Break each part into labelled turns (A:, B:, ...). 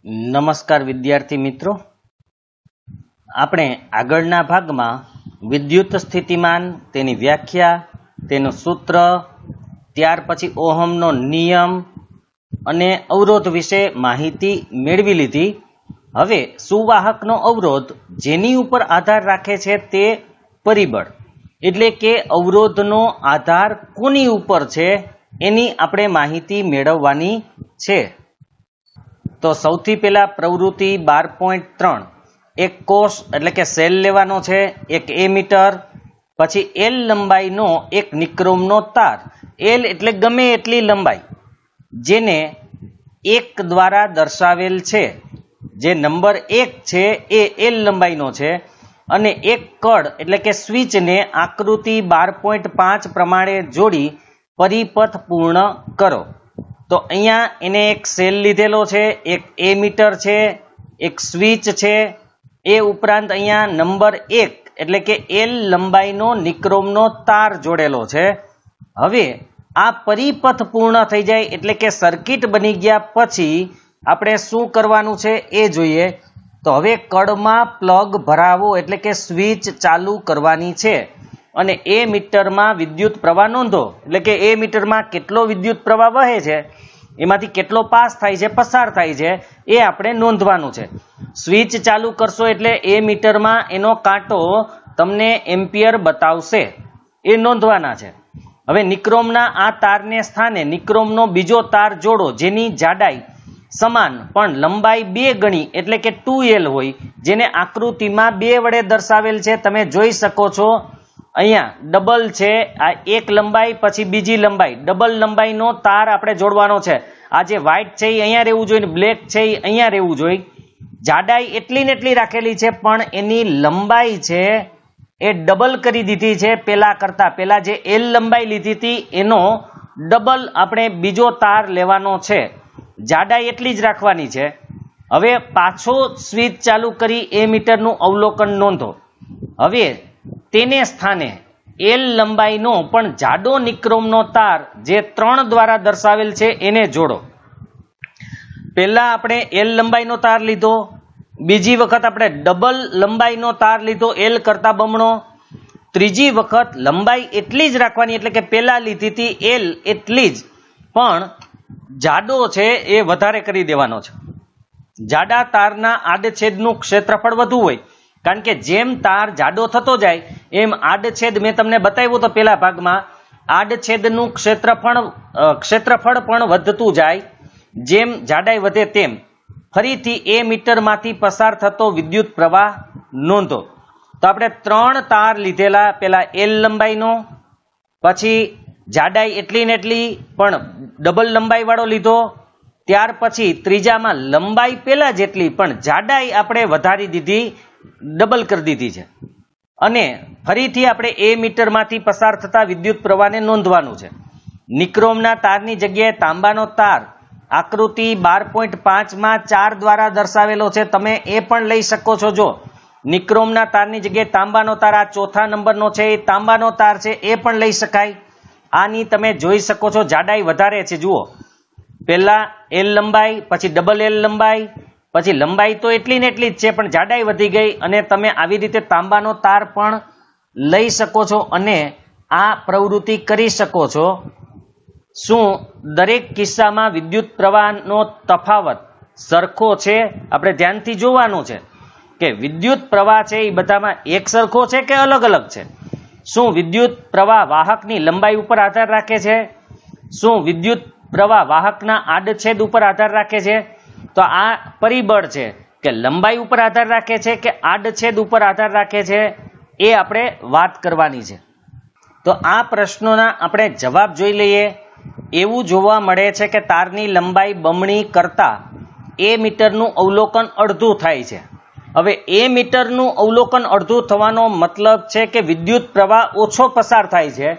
A: નમસ્કાર વિદ્યાર્થી મિત્રો, આપણે આગળના ભાગમાં વિદ્યુત સ્થિતિમાન, તેની વ્યાખ્યા, તેનું સૂત્ર, ત્યાર પછી ઓહમનો નિયમ અને અવરોધ વિશે માહિતી મેળવી લીધી. હવે સુવાહકનો અવરોધ જેની ઉપર આધાર રાખે છે તે પરિબળ, એટલે કે અવરોધનો આધાર કોની ઉપર છે એની આપણે માહિતી મેળવવાની છે. તો સૌથી પહેલા પ્રવૃત્તિ 12.3 એક કોષ એટલે કે સેલ લેવાનો છે, એક એમીટર, પછી એલ લંબાઈનો એક નિક્રોમનો તાર. એલ એટલે ગમે એટલી લંબાઈ, જેને 1 દ્વારા દર્શાવેલ છે. જે નંબર 1 છે એ એલ લંબાઈનો છે અને એક કળ એટલે કે સ્વિચને આકૃતિ 12.5 પ્રમાણે જોડી પરિપથ પૂર્ણ કરો. તો અહીંયા એને એક સેલ લીધેલો છે, એક એમીટર છે, એક સ્વિચ છે, એ ઉપરાંત અહીંયા નંબર 1 એટલે કે એલ લંબાઈનો નિક્રોમનો તાર જોડેલો છે. હવે આ પરિપથ પૂર્ણ થઈ જાય એટલે કે સર્કિટ બની ગયા પછી આપણે શું કરવાનું છે એ જોઈએ. તો હવે કળમાં પ્લગ ભરાવો એટલે કે સ્વિચ ચાલુ કરવાની છે અને એ મીટરમાં વિદ્યુત પ્રવાહ નોંધો, એટલે કે એ મીટરમાં કેટલો વિદ્યુત પ્રવાહ વહે છે, એમાંથી કેટલો પાસ થાય છે, પસાર થાય છે, એ આપણે નોંધવાનું છે. સ્વિચ ચાલુ કરશો એટલે એ મીટરમાં એનો કાંટો તમને એમ્પિયર બતાવશે, એ નોંધવાના છે. હવે નિક્રોમના આ તારને સ્થાને નિક્રોમનો બીજો તાર જોડો જેની જાડાઈ સમાન પણ લંબાઈ 2 ગણી એટલે કે 2L હોય, જેને આકૃતિમાં 2 વડે દર્શાવેલ છે. તમે જોઈ શકો છો અહીંયા ડબલ છે, આ એક લંબાઈ પછી બીજી લંબાઈ, ડબલ લંબાઈનો તાર આપણે જોડવાનો છે. આ જે વ્હાઈટ છે એ અહીંયા રહેવું જોઈએ, બ્લેક છે એ અહીંયા રહેવું જોઈએ. જાડાઈ એટલી ને એટલી રાખેલી છે પણ એની લંબાઈ છે એ ડબલ કરી દીધી છે પેલા કરતા. પેલા જે એલ લંબાઈ લીધી હતી એનો ડબલ આપણે બીજો તાર લેવાનો છે, જાડાઈ એટલી જ રાખવાની છે. હવે પાછો સ્વિચ ચાલુ કરી એ મીટરનું અવલોકન નોંધો. હવે તેને સ્થાને એલ લંબાઈનો પણ જાડો નિક્રોમનો તાર જે 3 દ્વારા દર્શાવેલ છે એને જોડો. પહેલા આપણે એલ લંબાઈનો તાર લીધો, બીજી વખત આપણે ડબલ લંબાઈનો તાર લીધો, એલ કરતા બમણો, ત્રીજી વખત લંબાઈ એટલી જ રાખવાની એટલે કે પહેલા લીધી હતી એલ એટલી જ, પણ જાડો છે એ વધારે કરી દેવાનો છે. જાડા તારના આડછેદનું ક્ષેત્રફળ વધુ હોય, કારણ કે જેમ તાર જાડો થતો જાય એમ આડછેદ, મેં તમને બતાવ્યું તો પેલા ભાગમાં, આડછેદનું ક્ષેત્રફળ પણ વધતું જાય. જેમ જાડાઈ વધે તેમ ફરીથી એ મીટરમાંથી પસાર થતો વિદ્યુત પ્રવાહ નોંધો. તો આપણે 3 તાર લીધેલા, પેલા એલ લંબાઈનો, પછી જાડાઈ એટલી ને એટલી પણ ડબલ લંબાઈ વાળો લીધો, ત્યાર પછી ત્રીજામાં લંબાઈ પેલા જેટલી પણ જાડાઈ આપણે વધારી દીધી, ડબલ કરી દીધી છે. અને ફરીથી આપણે એ મીટરમાંથી પસાર થતા વિદ્યુત પ્રવાહને નોંધવાનું છે. નિક્રોમના તારની જગ્યાએ તાંબાનો તાર આકૃતિ 12.5માં 4 દ્વારા દર્શાવેલો છે, તમે એ પણ લઈ શકો છો. જો નિક્રોમના તારની જગ્યાએ તાંબાનો તાર, આ ચોથા નંબરનો છે એ તાંબાનો તાર છે, એ પણ લઈ શકાય. આની તમે જોઈ શકો છો જાડાઈ વધારે છે. જુઓ, પહેલા એલ લંબાઈ, પછી ડબલ એલ લંબાઈ, પછી લંબાઈ તો એટલી ને એટલી જ છે પણ જાડાઈ વધી ગઈ, અને તમે આવી રીતે તાંબાનો તાર પણ લઈ શકો છો અને આ પ્રવૃત્તિ કરી શકો છો. શું દરેક કિસ્સામાં વિદ્યુત પ્રવાહનો તફાવત સરખો છે? આપણે ધ્યાનથી જોવાનું છે કે વિદ્યુત પ્રવાહ છે એ બધામાં એક સરખો છે કે અલગ અલગ છે. શું વિદ્યુત પ્રવાહ વાહકની લંબાઈ ઉપર આધાર રાખે છે? શું વિદ્યુત પ્રવાહ વાહકના આડછેદ ઉપર આધાર રાખે છે? તો આ પરિબળ છે કે લંબાઈ ઉપર આધાર રાખે છે કે આડછેદ ઉપર આધાર રાખે છે, એ આપણે વાત કરવાની છે. તો આ પ્રશ્નોના આપણે જવાબ જોઈ લઈએ. એવું જોવા મળે છે કે તારની લંબાઈ બમણી કરતા એ મીટરનું અવલોકન અડધું થાય છે. હવે એ મીટરનું અવલોકન અડધું થવાનો મતલબ છે કે વિદ્યુત પ્રવાહ ઓછો પસાર થાય છે.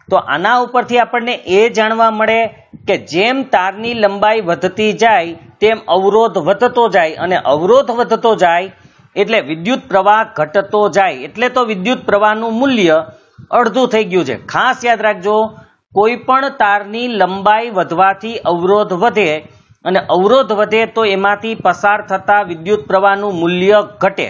A: તો આના ઉપરથી આપણને એ જાણવા મળે કે જેમ તારની લંબાઈ વધતી જાય તેમ અવરોધ વધતો જાય, અને અવરોધ વધતો જાય એટલે વિદ્યુત પ્રવાહ ઘટતો જાય, એટલે તો વિદ્યુત પ્રવાહનું મૂલ્ય અડધું થઈ ગયું છે. ખાસ યાદ રાખજો, કોઈ પણ તારની લંબાઈ વધવાથી અવરોધ વધે અને અવરોધ વધે તો એમાંથી પસાર થતા વિદ્યુત પ્રવાહનું મૂલ્ય ઘટે.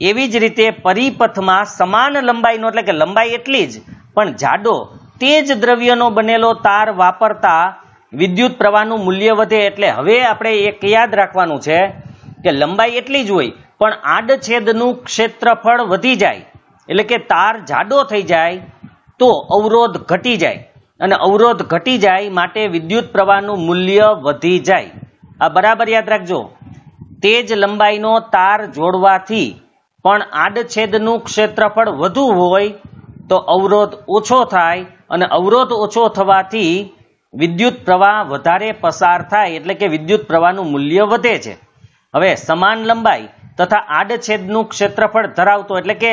A: એવી જ રીતે પરિપથમાં સમાન લંબાઈનો એટલે કે લંબાઈ એટલી જ પણ જાડો તે જ દ્રવ્યનો બનેલો તાર વાપરતા વિદ્યુત પ્રવાહનું મૂલ્ય વધે. એટલે હવે આપણે એક યાદ રાખવાનું છે કે લંબાઈ એટલી જ હોય પણ આડછેદનું ક્ષેત્રફળ વધી જાય એટલે કે તાર જાડો થઈ જાય તો અવરોધ ઘટી જાય, અને અવરોધ ઘટી જાય માટે વિદ્યુત પ્રવાહનું મૂલ્ય વધી જાય. આ બરાબર યાદ રાખજો. તે જ લંબાઈનો તાર જોડવાથી પણ આડછેદનું ક્ષેત્રફળ વધુ હોય તો અવરોધ ઓછો થાય, અને અવરોધ ઓછો થવાથી વિદ્યુત પ્રવાહ વધારે પસાર થાય એટલે કે વિદ્યુત પ્રવાહનું મૂલ્ય વધે છે. હવે સમાન લંબાઈ તથા આડછેદનું ક્ષેત્રફળ ધરાવતો એટલે કે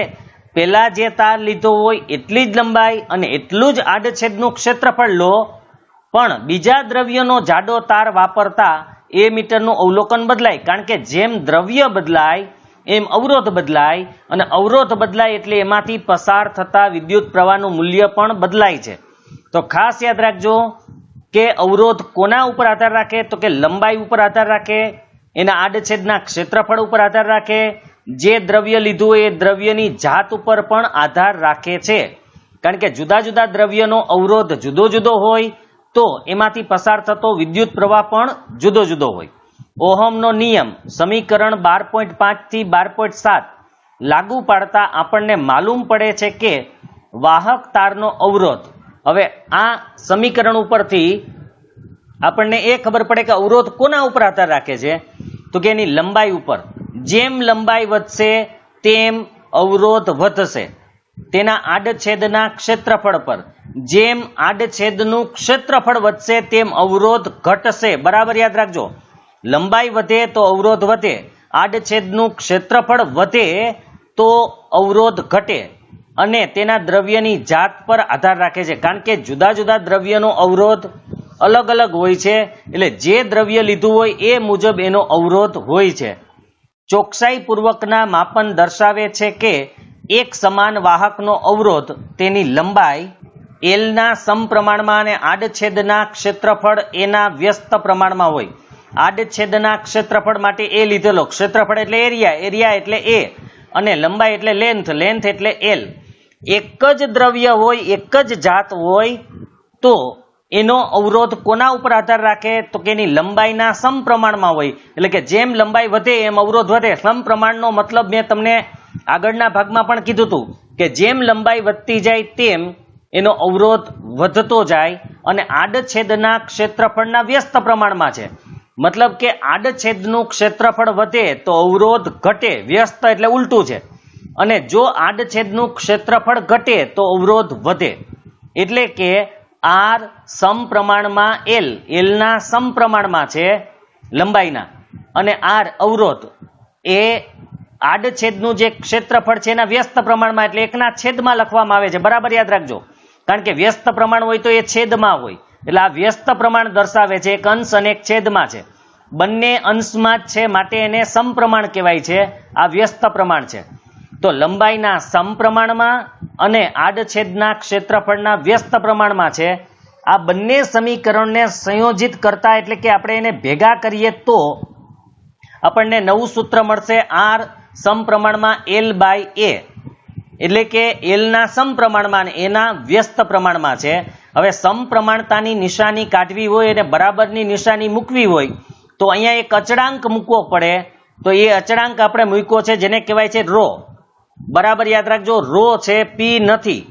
A: પેલા જે તાર લીધો હોય એટલી જ લંબાઈ અને એટલું જ આડછેદનું ક્ષેત્રફળ લો, પણ બીજા દ્રવ્યનો જાડો તાર વાપરતા એ મીટરનું અવલોકન બદલાય. કારણ કે જેમ દ્રવ્ય બદલાય એમ અવરોધ બદલાય, અને અવરોધ બદલાય એટલે એમાંથી પસાર થતા વિદ્યુત પ્રવાહનું મૂલ્ય પણ બદલાય છે. તો ખાસ યાદ રાખજો કે અવરોધ કોના ઉપર આધાર રાખે? તો કે લંબાઈ ઉપર આધાર રાખે, એના આડછેદના ક્ષેત્રફળ ઉપર આધાર રાખે, જે દ્રવ્ય લીધું હોય એ દ્રવ્યની જાત ઉપર પણ આધાર રાખે છે. કારણ કે જુદા જુદા દ્રવ્યનો અવરોધ જુદો જુદો હોય તો એમાંથી પસાર થતો વિદ્યુત પ્રવાહ પણ જુદો જુદો હોય. ઓહમનો નિયમ સમીકરણ 12.5 થી 12.7 લાગુ પાડતા આપણને માલુમ પડે છે કે વાહક તારનો અવરોધ. હવે આ સમીકરણ ઉપરથી આપણને એ ખબર પડે કે અવરોધ કોના ઉપર આધાર રાખે છે? તો કે એની લંબાઈ ઉપર. જેમ લંબાઈ વધશે તેમ અવરોધ વધશે તેના આડછેદના ક્ષેત્રફળ પર. જેમ આડછેદનું ક્ષેત્રફળ વધશે તેમ અવરોધ ઘટશે. બરાબર યાદ રાખજો. લંબાઈ વધે તો અવરોધ વધે, આડછેદનું ક્ષેત્રફળ વધે તો અવરોધ ઘટે, અને તેના દ્રવ્યની જાત પર આધાર રાખે છે. કારણ કે જુદા જુદા દ્રવ્યનો અવરોધ અલગ અલગ હોય છે, એટલે જે દ્રવ્ય લીધું હોય એ મુજબ એનો અવરોધ હોય છે. ચોકસાઈ પૂર્વકના માપન દર્શાવે છે કે એક સમાન વાહકનો અવરોધ તેની લંબાઈ એલના સમપ્રમાણમાં અને આડછેદના ક્ષેત્રફળ એના વ્યસ્ત પ્રમાણમાં હોય. આડછેદના ક્ષેત્રફળ માટે એ લીધેલો, ક્ષેત્રફળ એટલે એરિયા, એરિયા એટલે એ, અને લંબાઈ એટલે લેન્થ, લેન્થ એટલે એલ. એક જ દ્રવ્ય હોય, એક જ જાત હોય તો એનો અવરોધ કોના ઉપર આધાર રાખે? તો કે એની લંબાઈના સમપ્રમાણમાં હોય. એટલે કે જેમ લંબાઈ વધે એમ અવરોધ વધે. સમપ્રમાણનો મતલબ મેં તમને આગળના ભાગમાં પણ કીધું હતું કે જેમ લંબાઈ વધતી જાય તેમ એનો અવરોધ વધતો જાય, અને આડછેદના ક્ષેત્રફળના વ્યસ્ત પ્રમાણમાં છે. મતલબ કે આડછેદનું ક્ષેત્રફળ વધે તો અવરોધ ઘટે, વ્યસ્ત એટલે ઉલટું છે, અને જો આડછેદનું ક્ષેત્રફળ ઘટે તો અવરોધ વધે. એટલે કે આર સમપ્રમાણમાં એલ, એલના સમપ્રમાણમાં છે લંબાઈના, અને આર અવરોધ એ આડછેદનું જે ક્ષેત્રફળ છે એના વ્યસ્ત પ્રમાણમાં, એટલે એકના છેદમાં લખવામાં આવે છે. બરાબર યાદ રાખજો. કારણ કે વ્યસ્ત પ્રમાણ હોય તો એ છેદમાં હોય, એટલે આ વ્યસ્ત પ્રમાણ દર્શાવે છે. એક અંશ અને એક છેદમાં છે, બંને અંશમાં જ છે માટે એને સમપ્રમાણ કહેવાય છે. આ વ્યસ્ત પ્રમાણ છે. તો લંબાઈના સમપ્રમાણમાં અને આડછેદના ક્ષેત્રફળના વ્યસ્ત પ્રમાણમાં છે. આ બંને સમીકરણને સંયોજિત કરતા એટલે કે આપણે એને ભેગા કરીએ તો આપણને નવું સૂત્ર મળશે. આર સમપ્રમાણમાં એલ બાય એ, એટલે કે એલના સમપ્રમાણમાં અને એના વ્યસ્ત પ્રમાણમાં છે. હવે સમપ્રમાણતાની નિશાની કાઢવી હોય અને બરાબરની નિશાની મૂકવી હોય તો અહીંયા એક અચળાંક મૂકવો પડે. તો એ અચળાંક આપણે મૂક્યો છે જેને કહેવાય છે રો. બરાબર યાદ રાખજો, રો છે, પી નથી.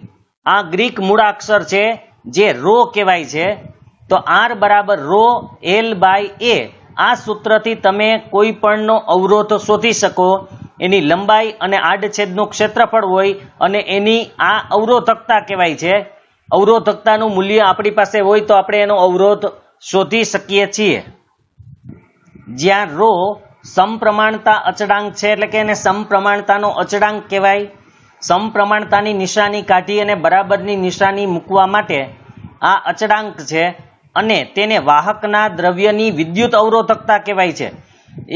A: આ ગ્રીક મૂળાક્ષર છે જે રો કહેવાય છે. તો આર બરાબર રો એલ બાય એ. આ સૂત્રથી તમે કોઈ પણનો અવરોધ શોધી શકો. એની લંબાઈ અને આડછેદનું ક્ષેત્રફળ હોય અને એની આ અવરોધકતા કહેવાય છે. અવરોધકતાનું મૂલ્ય આપણી પાસે હોય તો આપણે એનો અવરોધ શોધી શકીએ છીએ. જ્યાં રો સમપ્રમાણતા અચળાંક છે એટલે કે એને સમપ્રમાણતાનો અચળાંક કહેવાય. સમપ્રમાણતાની નિશાની કાઢી અને બરાબરની નિશાની મૂકવા માટે આ અચળાંક છે, અને તેને વાહકના દ્રવ્યની વિદ્યુત અવરોધકતા કહેવાય છે.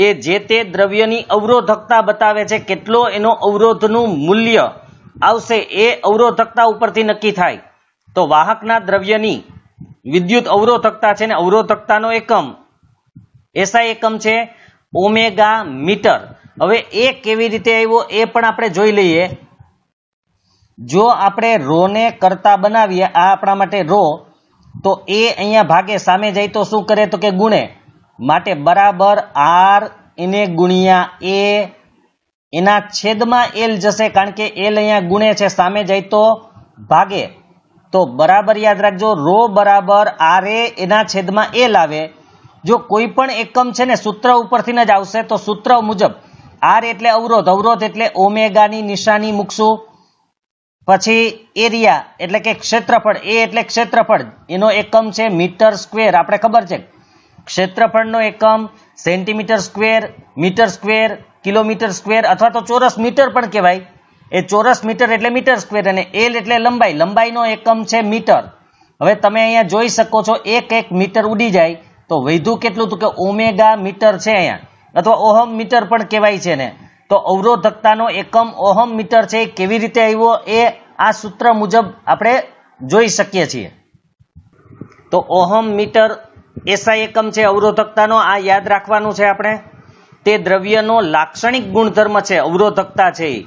A: એ જે તે દ્રવ્યની અવરોધકતા બતાવે છે, કેટલો એનો અવરોધનું મૂલ્ય આવશે એ અવરોધકતા ઉપરથી નક્કી થાય. તો વાહકના દ્રવ્યની વિદ્યુત અવરોધકતા છે ને અવરોધકતાનો એકમ એસઆઈ એકમ છે ઓમેગા મીટર. હવે એ કેવી રીતે આવ્યો એ પણ આપણે જોઈ લઈએ. જો આપણે રો ને કરતા બનાવીએ, આ આપણા માટે રો, તો એ અહીંયા ભાગે સામે જાય તો શું કરે તો કે ગુણે, માટે બરાબર આર એને ગુણ્યા એ એના છેદમાં એલ જશે, કારણ કે એલ અહીંયા ગુણે છે, સામે જાય તો ભાગે, તો બરાબર યાદ રાખજો રો બરાબર આર એ એના છેદમાં એલ આવે. જો કોઈ પણ એકમ છે ને સૂત્ર ઉપરથી જ આવશે તો સૂત્ર મુજબ આર એટલે અવરોધ, અવરોધ એટલે ઓમેગાની નિશાની મૂકશું, પછી એરિયા એટલે કે ક્ષેત્રફળ, એ એટલે ક્ષેત્રફળ, એનો એકમ છે મીટર સ્ક્વેર. આપણે ખબર છે ક્ષેત્રફળનો એકમ centimetre square, metre square, kilometre square અથવા તો ચોરસ મીટર પણ કહેવાય. એ ચોરસ મીટર એટલે મીટર સ્ક્વેર, અને એલ એટલે લંબાઈ, લંબાઈનો એકમ છે મીટર. હવે તમે અહીંયા જોઈ શકો છો એક એક મીટર ઉડી જાય તો વધ્યું કેટલું, તો કે ઓમેગા મીટર છે અહીંયા, અથવા ઓહમ મીટર પણ કહેવાય છે ને. તો અવરોધકતાનો એકમ ઓહમ મીટર છે. એ કેવી રીતે આવ્યો એ આ સૂત્ર મુજબ આપણે જોઈ શકીએ છીએ. તો ઓહમ મીટર એસઆઈ એકમ છે અવરોધકતાનો, આ યાદ રાખવાનું છે આપણે. તે દ્રવ્યનો લાક્ષણિક ગુણધર્મ છે, અવરોધકતા છે એ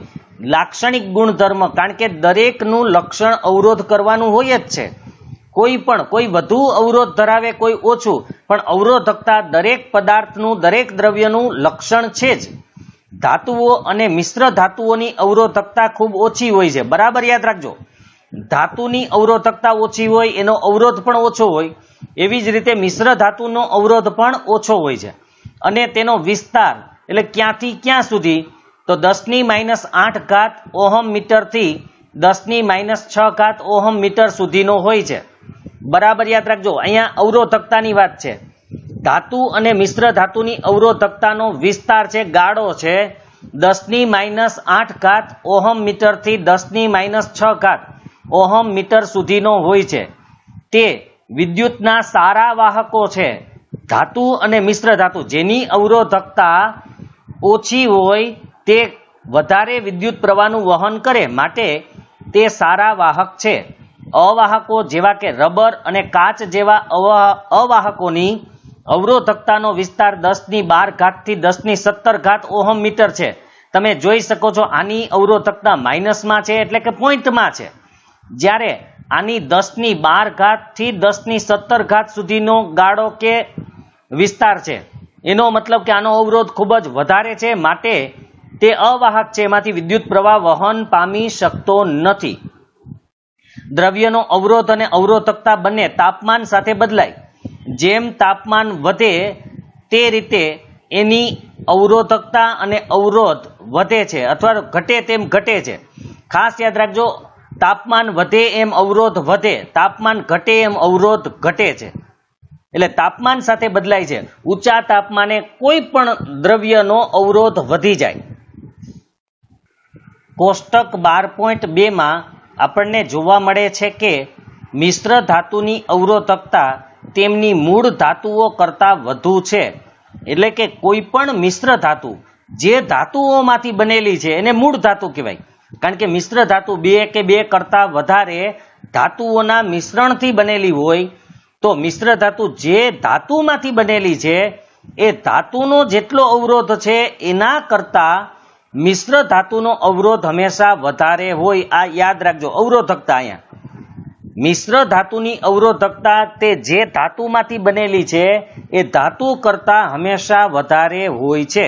A: લાક્ષણિક ગુણધર્મ, કારણ કે દરેકનું લક્ષણ અવરોધ કરવાનું હોય જ છે. કોઈ પણ, કોઈ વધુ અવરોધ ધરાવે, કોઈ ઓછું, પણ અવરોધકતા દરેક પદાર્થનું, દરેક દ્રવ્યનું લક્ષણ છે જ. ધાતુઓ અને મિશ્ર ધાતુઓની અવરોધકતા ખૂબ ઓછી હોય છે, બરાબર યાદ રાખજો. ધાતુની અવરોધકતા ઓછી હોય, એનો અવરોધ પણ ઓછો હોય, એવી જ રીતે મિશ્ર ધાતુનો અવરોધ પણ ઓછો હોય છે. અને તેનો વિસ્તાર એટલે ક્યાંથી ક્યાં સુધી, તો 10⁻⁸ ઓહમ મીટરથી 10⁻⁶ ઓહમ મીટર સુધીનો હોય છે, બરાબર યાદ રાખજો. અહીંયા અવરોધકતાની વાત છે. ધાતુ અને મિશ્ર ધાતુની અવરોધકતાનો વિસ્તાર છે, ગાળો છે 10⁻⁸ ઓહમ મીટરથી 10⁻⁶ ઓહમ મીટર સુધીનો હોય છે. તે વિદ્યુતના સારા વાહકો છે. ધાતુ અને મિશ્ર ધાતુ જેની અવરોધકતા ઓછી હોય તે વધારે વિદ્યુત પ્રવાહનું વહન કરે, માટે તે સારા વાહક છે. અવાહકો જેવા કે રબર અને કાચ જેવા અવાહકોની અવરોધકતાનો વિસ્તાર 10⁻12 થી 10⁻17 ઓહમ મીટર છે. તમે જોઈ શકો છો આની અવરોધકતા માઇનસમાં છે, એટલે કે પોઈન્ટમાં છે, જ્યારે આની 10⁻12 થી 10⁻17 સુધીનો ગાળો કે વિસ્તાર છે. એનો મતલબ કે આનો અવરોધ ખૂબ જ વધારે છે, માટે તે અવાહક છે, એમાંથી વિદ્યુત પ્રવાહ વહન પામી શકતો નથી. દ્રવ્યનો અવરોધ અને અવરોધકતા બંને તાપમાન સાથે બદલાય. જેમ તાપમાન વધે તે રીતે એની અવરોધકતા અને અવરોધ વધે છે અથવા ઘટે તેમ ઘટે છે. ખાસ યાદ રાખજો, તાપમાન વધે એમ અવરોધ વધે, તાપમાન ઘટે એમ અવરોધ ઘટે છે. એટલે તાપમાન સાથે બદલાય છે. ઊંચા તાપમાને કોઈ પણ દ્રવ્યનો અવરોધ વધી જાય. કોષ્ટક 12.2 માં આપણને જોવા મળે છે કે મિશ્ર ધાતુની અવરોધકતા તેમની મૂળ ધાતુઓ કરતાં વધુ છે. એટલે કે કોઈ પણ મિશ્ર ધાતુ જે ધાતુઓમાંથી બનેલી છે એને મૂળ ધાતુ કહેવાય, કારણ કે મિશ્ર ધાતુ બે કે બે કરતાં વધારે ધાતુઓના મિશ્રણથી બનેલી હોય, તો મિશ્ર ધાતુ જે ધાતુમાંથી બનેલી છે એ ધાતુનો જેટલો અવરોધ છે એના કરતાં મિશ્ર ધાતુનો અવરોધ હંમેશા વધારે હોય. આ યાદ રાખજો અવરોધકતા. અહીંયા મિશ્ર ધાતુની અવરોધકતા તે જે ધાતુમાંથી બનેલી છે એ ધાતુ કરતાં હંમેશા વધારે હોય છે.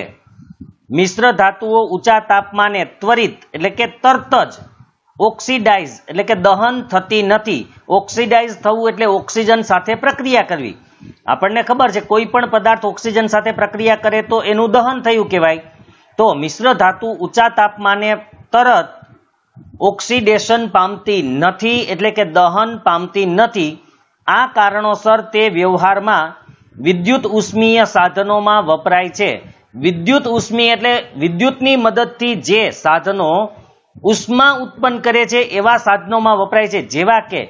A: મિશ્ર ધાતુઓ ઊંચા તાપમાને ત્વરિત એટલે કે તરત જ ઓક્સિડાઇઝ એટલે કે દહન થતી નથી. ઓક્સિડાઇઝ થવું એટલે ઓક્સિજન સાથે પ્રક્રિયા કરવી. આપણને ખબર છે કોઈ પણ પદાર્થ ઓક્સિજન સાથે પ્રક્રિયા કરે તો એનું દહન થયું કહેવાય. તો મિશ્ર ધાતુ ઊંચા તાપમાને તરત ઓક્સિડેશન પામતી નથી, એટલે કે દહન પામતી નથી. આ કારણોસર તે વ્યવહારમાં વિદ્યુત ઉષ્મીય સાધનોમાં વપરાય છે. વિદ્યુત ઉષ્મીય એટલે વિદ્યુતની મદદથી જે સાધનો ઉષ્મા ઉત્પન્ન કરે છે એવા સાધનોમાં વપરાય છે, જેવા કે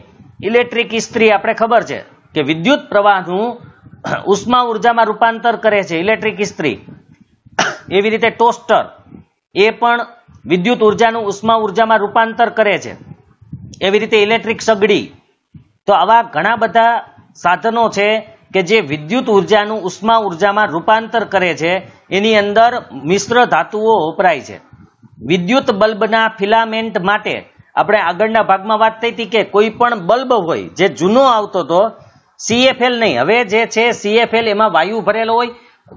A: ઇલેક્ટ્રિક ઇસ્ત્રી. આપણે ખબર છે કે વિદ્યુત પ્રવાહનું ઉષ્મા ઉર્જામાં રૂપાંતર કરે છે ઇલેક્ટ્રિક ઇસ્ત્રી. એવી રીતે ટોસ્ટર એ પણ વિદ્યુત ઉર્જાનું ઉષ્મા ઉર્જામાં રૂપાંતર કરે છે. એવી રીતે ઇલેક્ટ્રિક સગડી. તો આવા ઘણા બધા સાધનો છે કે જે વિદ્યુત ઉર્જાનું ઉષ્મા ઉર્જામાં રૂપાંતર કરે છે એની અંદર મિશ્ર ધાતુઓ વપરાય છે. વિદ્યુત બલ્બના ફિલામેન્ટ માટે આપણે આગળના ભાગમાં વાત થઈ હતી કે કોઈ પણ બલ્બ હોય જે જૂનો આવતો હતો, CFL નહીં, હવે જે છે CFL એમાં વાયુ ભરેલો હોય.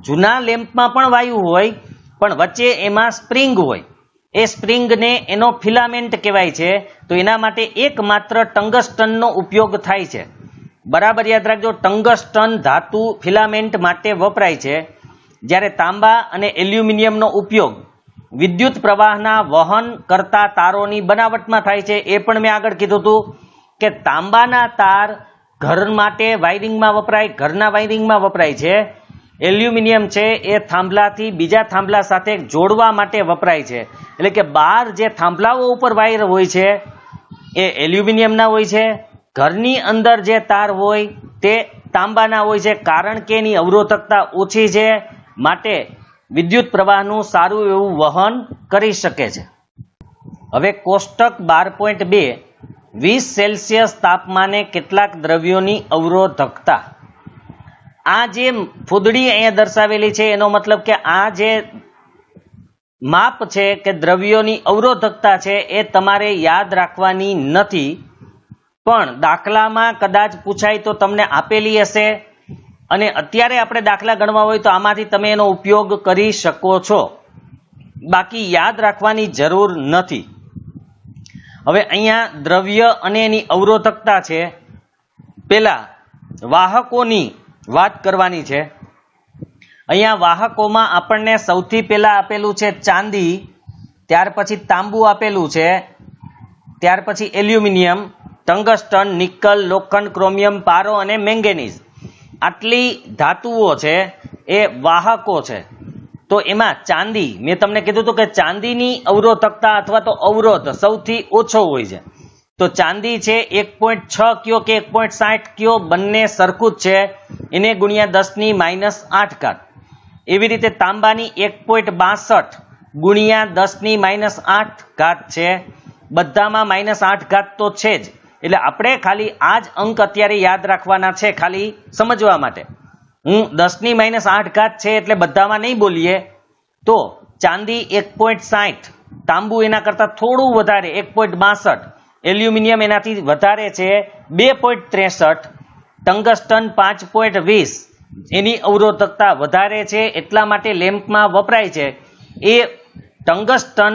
A: જૂના લેમ્પમાં પણ વાયુ હોય પણ વચ્ચે એમાં સ્પ્રિંગ હોય. એ સ્પ્રિંગને એનો ફિલામેન્ટ કહેવાય છે. તો એના માટે એકમાત્ર ટંગસ્ટનનો ઉપયોગ થાય છે. બરાબર યાદ રાખજો, ટંગસ્ટન ધાતુ ફિલામેન્ટ માટે વપરાય છે. જ્યારે તાંબા અને એલ્યુમિનિયમનો ઉપયોગ વિદ્યુત પ્રવાહના વહન કરતા તારોની બનાવટમાં થાય છે. એ પણ મેં આગળ કીધું હતું કે તાંબાના તાર ઘર માટે વાયરિંગમાં વપરાય, ઘરના વાયરિંગમાં વપરાય છે. એલ્યુમિનિયમ છે એ થાંભલાથી બીજા થાંભલા સાથે જોડવા માટે વપરાય છે. એટલે કે બહાર જે થાંભલાઓ ઉપર વાયર હોય છે એ એલ્યુમિનિયમના હોય છે, ઘરની અંદર જે તાર હોય તે તાંબાના હોય છે. કારણ કે એની અવરોધકતા ઓછી છે, માટે વિદ્યુત પ્રવાહનું સારું એવું વહન કરી શકે છે. હવે કોષ્ટક 12.2 20 સેલ્સિયસ તાપમાને કેટલાક દ્રવ્યોની અવરોધકતા. આ જે ફૂદડી અહીંયા દર્શાવેલી છે એનો મતલબ કે આ જે માપ છે કે દ્રવ્યોની અવરોધકતા છે એ તમારે યાદ રાખવાની નથી, પણ દાખલામાં કદાચ પૂછાય તો તમને આપેલી હશે અને અત્યારે આપણે દાખલા ગણવા હોય તો આમાંથી તમે એનો ઉપયોગ કરી શકો છો, બાકી યાદ રાખવાની જરૂર નથી. હવે અહીંયા દ્રવ્ય અને એની અવરોધકતા છે. પેલા વાહકોની વાત કરવાની છે. અહીંયા વાહકોમાં આપણને સૌથી પહેલા આપેલું છે ચાંદી, ત્યાર પછી તાંબુ આપેલું છે, ત્યાર પછી એલ્યુમિનિયમ, ટંગસ્ટન, નિકલ, લોખંડ, ક્રોમિયમ, પારો અને મેંગેનીઝ. આટલી ધાતુઓ છે એ વાહકો છે. તો એમાં ચાંદી, મેં તમને કીધું હતું કે ચાંદીની અવરોધકતા અથવા તો અવરોધ સૌથી ઓછો હોય છે. તો ચાંદી છે 1.6 કયો કે 1.60 કયો, બંને સરખું જ છે, એને ગુણ્યા 10⁻⁸. એવી રીતે તાંબાની 1.62 ગુણ્યા 10⁻8 છે. બધામાં -8 તો છે જ, એટલે આપણે ખાલી આ જ અંક અત્યારે યાદ રાખવાના છે, ખાલી સમજવા માટે. હું 10⁻8 છે એટલે બધામાં નહીં બોલીએ. તો ચાંદી 1.60, તાંબુ એના કરતાં થોડું વધારે 1.62, એલ્યુમિનિયમ એનાથી વધારે છે 2.63, ટંગસ્ટન 5.20, એની અવરોધકતા વધારે છે એટલા માટે લેમ્પમાં વપરાય છે. એ ટંગસ્ટન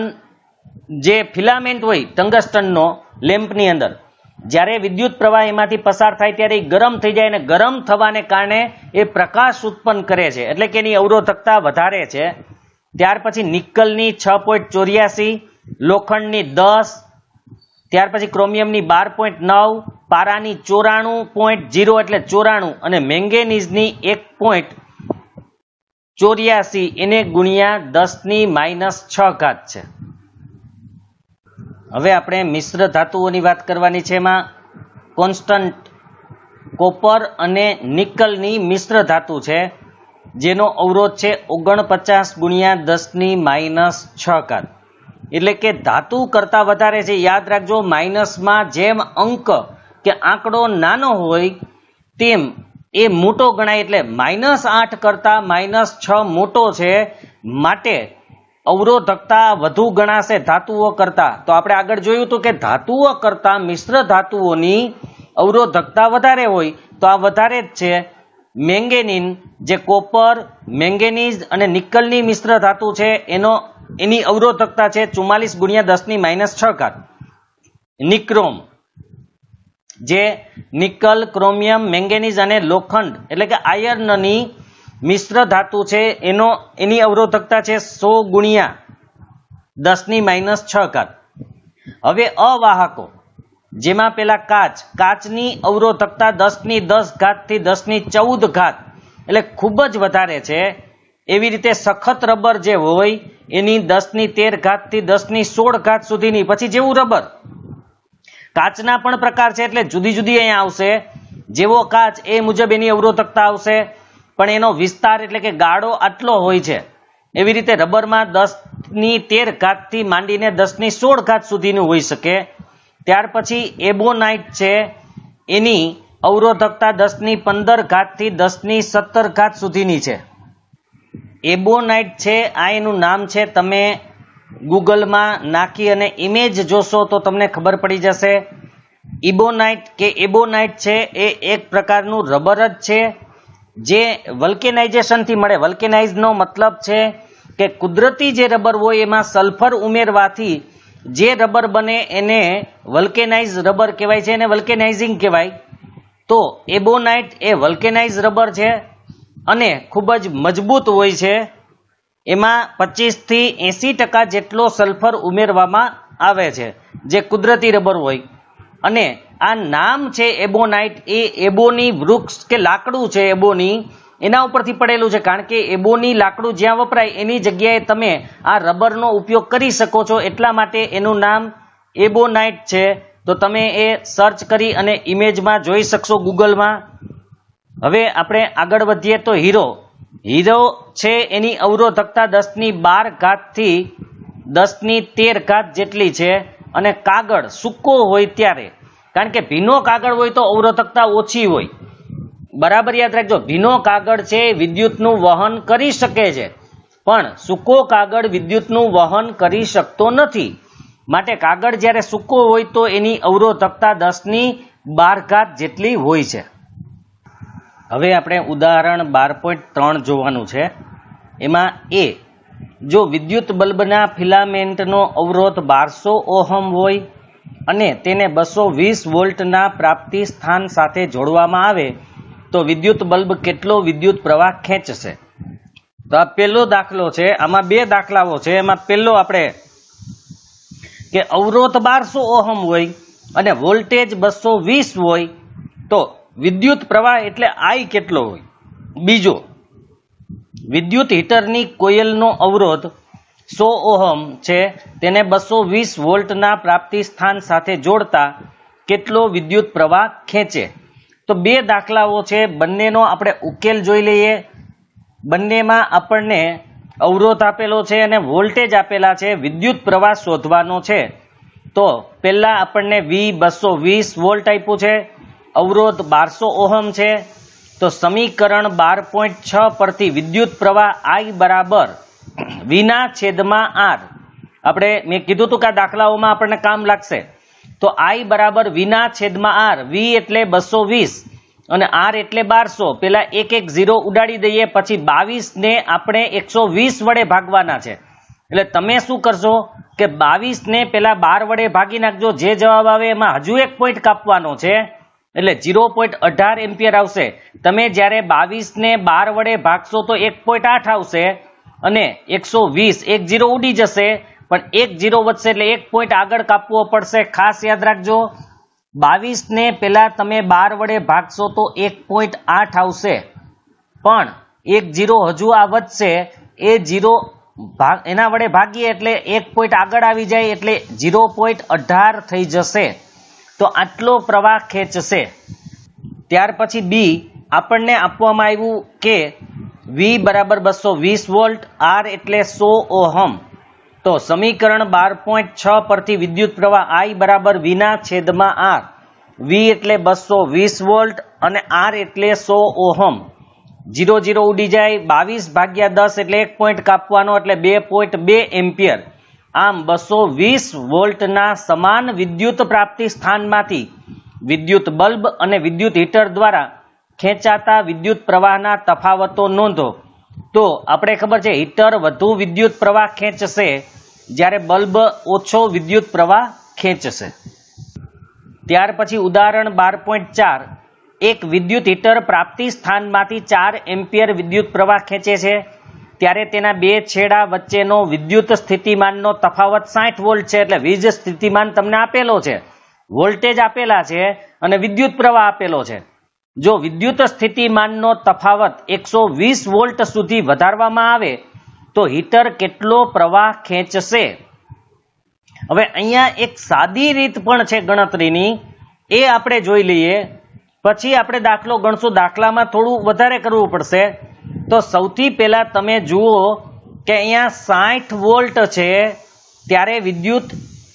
A: જે ફિલામેન્ટ હોય ટંગસ્ટનનો લેમ્પની અંદર, જ્યારે વિદ્યુત પ્રવાહ એમાંથી પસાર થાય ત્યારે એ ગરમ થઈ જાય અને ગરમ થવાને કારણે એ પ્રકાશ ઉત્પન્ન કરે છે, એટલે કે એની અવરોધકતા વધારે છે. ત્યાર પછી નિકલની 6.84, લોખંડની 10, ત્યાર પછી ક્રોમિયમની 12.9, પારાની 94.0 એટલે 94 અને મેંગેનીઝની 1.84 એને ગુણ્યા 10⁻6 છે. હવે આપણે મિશ્ર ધાતુઓની વાત કરવાની છે. એમાં કોન્સ્ટન્ટ કોપર અને નિકલની મિશ્ર ધાતુ છે જેનો અવરોધ છે 49 ગુણ્યા 10⁻6, એટલે કે ધાતુ કરતા વધારે છે. યાદ રાખજો, માઇનસમાં જેમ અંક કે આંકડો નાનો હોય તેમ એ મોટો ગણાય, એટલે -8 કરતા -6 મોટો છે, માટે અવરોધકતા વધુ ગણાશે ધાતુઓ કરતા. તો આપણે આગળ જોયું હતું કે ધાતુઓ કરતા મિશ્ર ધાતુઓની અવરોધકતા વધારે હોય, તો આ વધારે જ છે. મેંગેનીન જે કોપર, મેંગેનીઝ અને નિકલની મિશ્ર ધાતુ છે એની અવરોધકતા છે 44 ગુણ્યા 10⁻6. નિક્રોમ જે નિકલ, ક્રોમિયમ, મેંગેનીઝ અને લોખંડ એટલે કે આયર્નની મિશ્ર ધાતુ છે એની અવરોધકતા છે 100 ગુણ્યા 10⁻6. હવે અવાહકો, જેમાં પેલા કાચની અવરોધકતા 10⁻10 થી 10⁻14, એટલે ખૂબ જ વધારે છે. એવી રીતે સખત રબર જે હોય એની 10⁻13 થી 10⁻16 સુધીની. પછી જેવું રબર, કાચના પણ પ્રકાર છે એટલે જુદી જુદી અહીંયા આવશે. જેવો કાચ એ મુજબ એની અવરોધકતા આવશે, પણ એનો વિસ્તાર એટલે કે ગાળો આટલો હોય છે. એવી રીતે રબરમાં 10⁻13 થી માંડીને 10⁻16 સુધીનું હોઈ શકે. ત્યાર પછી એબોનાઇટ છે, એની અવરોધકતા 10⁻15 થી 10⁻17 સુધીની છે. એબોનાઇટ છે આ એનું નામ છે. તમે ગૂગલમાં નાખી અને ઇમેજ જોશો તો તમને ખબર પડી જશે. ઇબોનાઇટ કે એબોનાઇટ છે એ એક પ્રકારનું રબર જ છે જે વલ્કેનાઇઝેશનથી મળે. વલ્કેનાઇઝનો મતલબ છે કે કુદરતી જે રબર હોય એમાં સલ્ફર ઉમેરવાથી જે રબર બને એને વલ્કેનાઇઝ રબર કહેવાય છે, એને વલ્કેનાઇઝિંગ કહેવાય. તો એબોનાઇટ એ વલ્કેનાઇઝ રબર છે અને ખૂબ જ મજબૂત હોય છે. એમાં 25 થી 80% જેટલો સલ્ફર ઉમેરવામાં આવે છે જે કુદરતી રબર હોય. અને આ નામ છે એબોનાઇટ એ એબોની વૃક્ષ કે લાકડું છે એબોની એના ઉપરથી પડેલું છે, કારણ કે એબોની લાકડું જ્યાં વપરાય એની જગ્યાએ તમે આ રબરનો ઉપયોગ કરી શકો છો, એટલા માટે એનું નામ એબોનાઇટ છે. તો તમે એ સર્ચ કરી અને ઇમેજમાં જોઈ શકશો ગૂગલમાં. હવે આપણે આગળ વધીએ તો હીરો છે એની અવરોધકતા 10⁻12 થી 10⁻13 જેટલી છે. અને કાગળ સૂકો હોય ત્યારે, કારણ કે ભીનો કાગળ હોય તો અવરોધકતા ઓછી હોય. બરાબર યાદ રાખજો, ભીનો કાગળ છે વિદ્યુતનું વહન કરી શકે છે પણ સૂકો કાગળ વિદ્યુતનું વહન કરી શકતો નથી. માટે કાગળ જ્યારે સૂકો હોય તો એની અવરોધકતા 10⁻12 જેટલી હોય છે. હવે આપણે ઉદાહરણ 12.3 જોવાનું છે. એમાં જો વિદ્યુત બલ્બના ફિલામેન્ટનો અવરોધ 1200 ઓહમ હોય અને તેને 220 વોલ્ટના પ્રાપ્તિ સ્થાન સાથે જોડવામાં આવે તો વિદ્યુત બલ્બ કેટલો વિદ્યુત પ્રવાહ ખેંચશે. તો આ પહેલો દાખલો છે. આમાં બે દાખલાઓ છે. એમાં પહેલો આપણે કે અવરોધ 1200 ઓહમ હોય અને વોલ્ટેજ 220 હોય તો વિદ્યુત પ્રવાહ એટલે I કેટલો હોય. બીજો, વિદ્યુત હીટરની કોઇલનો અવરોધ 100 ઓહમ છે, તેને 220 વોલ્ટના પ્રાપ્તિ સ્થાન સાથે જોડતા કેટલો વિદ્યુત પ્રવાહ ખેંચે. તો બે દાખલાઓ છે, બંનેનો આપણે ઉકેલ જોઈ લઈએ. બંનેમાં આપણને અવરોધ આપેલો છે અને વોલ્ટેજ આપેલા છે. વિદ્યુત પ્રવાહ શોધવાનો છે. તો પહેલા આપણને V220 વોલ્ટ આપ્યું છે, અવરોધ 1200 ઓહમ છે. તો સમીકરણ 12.6 પરથી વિદ્યુત પ્રવાહ I બરાબર V/R. મેં કીધું હતું કે આ દાખલાઓમાં આપણને કામ લાગશે. તો I બરાબર V/R. V એટલે 220 અને R એટલે 1200. પેલા એક 0 ઉડાડી દઈએ, પછી 22 ને આપણે 120 વડે ભાગવાના છે. એટલે તમે શું કરશો કે 22 ને પેલા 12 વડે ભાગી નાખજો. જે જવાબ આવે એમાં હજુ એક પોઈન્ટ કાપવાનો છે એટલે 0.18 એમ્પિયર આવશે. તમે જ્યારે 22 ને 12 વડે ભાગશો તો 1.8 આવશે અને 120 10 ઉડી જશે પણ 10 વધશે એટલે એક પોઈન્ટ આગળ કાપવો પડશે. ખાસ યાદ રાખજો, 22 ને પેલા તમે 12 વડે ભાગશો તો 1.8 આવશે પણ 10 હજુ આ વધશે. એ 0 એના વડે ભાગીએ એટલે એક પોઈન્ટ આગળ આવી જાય એટલે 0.18 થઈ જશે. તો આટલો પ્રવાહ ખેંચશે. ત્યાર પછી બી આપણને આપવામાં આવ્યું કે V બરાબર 220 વોલ્ટ, R એટલે 100 ઓહમ. તો સમીકરણ 12.6 પરથી વિદ્યુત પ્રવાહ I બરાબર V/R. V એટલે 220 વોલ્ટ અને R એટલે 100 ઓહમ. 0 ઉડી જાય, 22/10 એટલે એક પોઈન્ટ કાપવાનો એટલે 2.2 એમ્પિયર. આમ 220 વોલ્ટના સમાન વિદ્યુત પ્રાપ્તિ સ્થાનમાંથી વિદ્યુત બલ્બ અને વિદ્યુત હીટર દ્વારા ખેંચાતા વિદ્યુત પ્રવાહના તફાવતો નોંધો. તો આપણે ખબર છે હીટર વધુ વિદ્યુત પ્રવાહ ખેંચશે જ્યારે બલ્બ ઓછો વિદ્યુત પ્રવાહ ખેંચશે. ત્યાર પછી ઉદાહરણ 12.4. એક વિદ્યુત હીટર પ્રાપ્તિ સ્થાનમાંથી 4 એમ્પિયર વિદ્યુત પ્રવાહ ખેંચે છે ત્યારે તેના બે છેડા વચ્ચેનો વિદ્યુત સ્થિતિમાનનો તફાવત 60 વોલ્ટ છે. એટલે વીજ સ્થિતિમાન તમને આપેલો છે, વોલ્ટેજ આપેલા છે અને વિદ્યુત પ્રવાહ આપેલો છે. જો વિદ્યુત સ્થિતિમાનનો તફાવત 120 વોલ્ટ સુધી વધારવામાં આવે તો હીટર કેટલો પ્રવાહ ખેંચશે. હવે અહીંયા એક સાદી રીત પણ છે ગણતરીની, એ આપણે જોઈ લઈએ પછી આપણે દાખલો ગણશું. દાખલામાં થોડું વધારે કરવું પડશે. તો સૌથી પહેલા તમે જુઓ કે અહીંયા 60 વોલ્ટ છે ત્યારે વિદ્યુત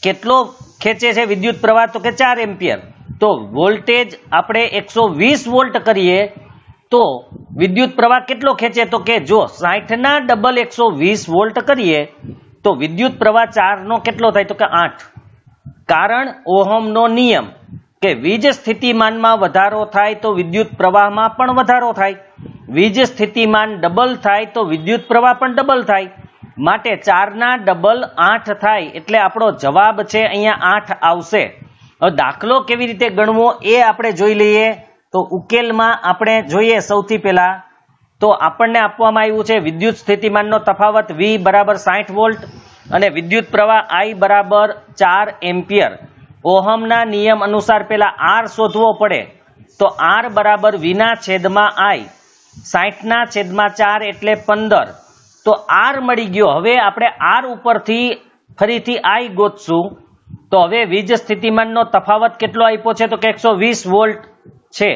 A: કેટલો ખેંચે છે વિદ્યુત પ્રવાહ, તો કે 4 એમ્પિયર. તો વોલ્ટેજ આપણે 120 વોલ્ટ કરીએ તો વિદ્યુત પ્રવાહ કેટલો ખેંચે તો કે જો 60 ના ડબલ 120 વોલ્ટ કરીએ તો વિદ્યુત પ્રવાહ 4 નો કેટલો થાય તો કે 8. કારણ ઓહમનો નિયમ કે વીજ સ્થિતિમાનમાં વધારો થાય તો વિદ્યુત પ્રવાહમાં પણ વધારો થાય, વીજ સ્થિતિમાન ડબલ થાય તો વિદ્યુત પ્રવાહ પણ ડબલ થાય, માટે 4 ના ડબલ 8 થાય, એટલે આપણો જવાબ છે અહીંયા 8 આવશે. હવે દાખલો કેવી રીતે ગણવો એ આપણે જોઈ લઈએ. તો ઉકેલમાં આપણે જોઈએ સૌથી પહેલા તો આપણને આપવામાં આવ્યું છે વિદ્યુત સ્થિતિમાનનો તફાવત V બરાબર 60 વોલ્ટ અને વિદ્યુત પ્રવાહ I બરાબર 4 એમ્પિયર. ઓહમના નિયમ અનુસાર પેલા R શોધવો પડે તો R બરાબર V ના છેદમાં I, 60 ના છેદમાં 4 એટલે 15. તો R મળી ગયો. હવે આપણે R ઉપરથી ફરીથી I ગોતશું. તો હવે વીજ સ્થિતિમાનનો તફાવત કેટલો આપ્યો છે તો કે 120 વોલ્ટ છે,